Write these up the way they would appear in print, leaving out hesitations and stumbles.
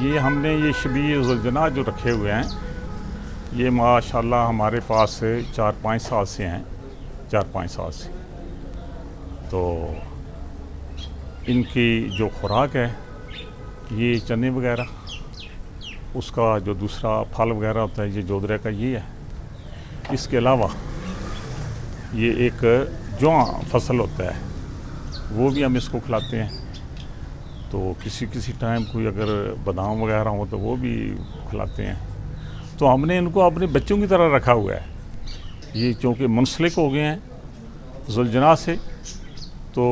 یہ ہم نے یہ شبیہ ذوالجناح جو رکھے ہوئے ہیں، یہ ماشاءاللہ ہمارے پاس 4-5 سال سے ہیں، 4-5 سال سے. تو ان کی جو خوراک ہے یہ چنے وغیرہ، اس کا جو دوسرا پھل وغیرہ ہوتا ہے یہ جودرے کا یہ ہے. اس کے علاوہ یہ ایک جواں فصل ہوتا ہے وہ بھی ہم اس کو کھلاتے ہیں. تو کسی ٹائم کوئی اگر بادام وغیرہ ہو تو وہ بھی کھلاتے ہیں. تو ہم نے ان کو اپنے بچوں کی طرح رکھا ہوا ہے. یہ چونکہ منسلک ہو گئے ہیں ذوالجناح سے، تو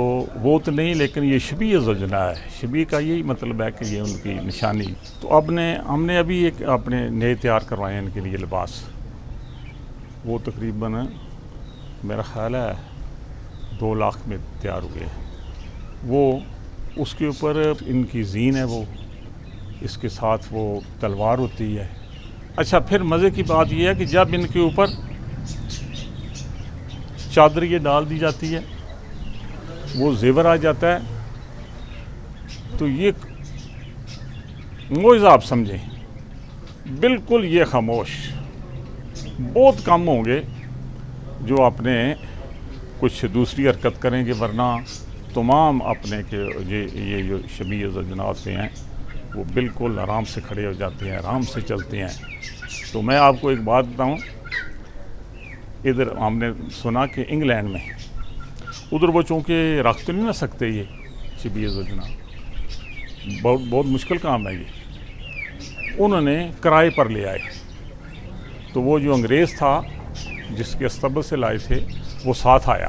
وہ تو نہیں، لیکن یہ شبیہ ذوالجناح ہے. شبیہ کا یہی مطلب ہے کہ یہ ان کی نشانی. تو ہم نے ابھی ایک اپنے نئے تیار کروائے ہیں ان کے لیے لباس. وہ تقریباً میرا خیال ہے 2 لاکھ میں تیار ہوئے. وہ اس کے اوپر ان کی زین ہے، وہ اس کے ساتھ وہ تلوار ہوتی ہے. اچھا، پھر مزے کی بات یہ ہے کہ جب ان کے اوپر چادر یہ ڈال دی جاتی ہے، وہ زیور آ جاتا ہے، تو یہ معجزہ آپ سمجھیں. بالکل یہ خاموش، بہت کم ہوں گے جو اپنے کچھ دوسری حرکت کریں گے، ورنہ تمام اپنے کے یہ جو شبیہ ذوالجناح ہوتے ہیں وہ بالکل آرام سے کھڑے ہو جاتے ہیں، آرام سے چلتے ہیں. تو میں آپ کو ایک بات بتاؤں، ادھر ہم نے سنا کہ انگلینڈ میں ادھر وہ چونکہ رکھ تو نہیں نہ سکتے یہ شبیہ ذوالجناح، بہت مشکل کام ہے یہ. انہوں نے کرائے پر لے آئے. تو وہ جو انگریز تھا جس کے استبل سے لائے تھے وہ ساتھ آیا.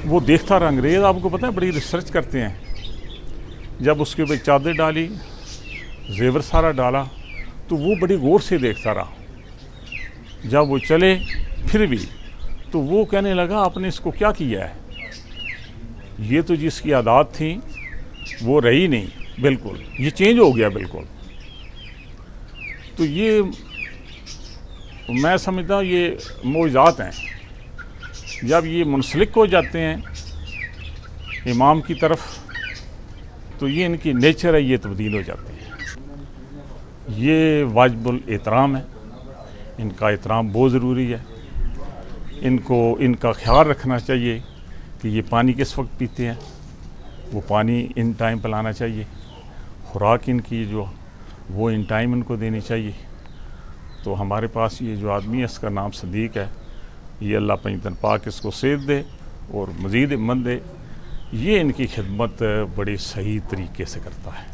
وہ دیکھتا رہا. انگریز آپ کو پتہ ہے بڑی ریسرچ کرتے ہیں. جب اس کے اوپر چادر ڈالی، زیور سارا ڈالا، تو وہ بڑی غور سے دیکھتا رہا. جب وہ چلے پھر بھی، تو وہ کہنے لگا آپ نے اس کو کیا کیا ہے؟ یہ تو جس کی عادات تھیں وہ رہی نہیں، بالکل یہ چینج ہو گیا بالکل. تو یہ میں سمجھتا ہوں یہ معجزات ہیں. جب یہ منسلک ہو جاتے ہیں امام کی طرف تو یہ ان کی نیچر ہے، یہ تبدیل ہو جاتی ہے. یہ واجب الاحترام ہے. ان کا احترام بہت ضروری ہے. ان کا خیال رکھنا چاہیے کہ یہ پانی کس وقت پیتے ہیں، وہ پانی ان ٹائم پلانا چاہیے. خوراک ان کی جو وہ ان ٹائم ان کو دینی چاہیے. تو ہمارے پاس یہ جو آدمی ہے اس کا نام صدیق ہے. یہ اللہ پنجتن پاک اس کو صحت دے اور مزید ہمت دے. یہ ان کی خدمت بڑی صحیح طریقے سے کرتا ہے.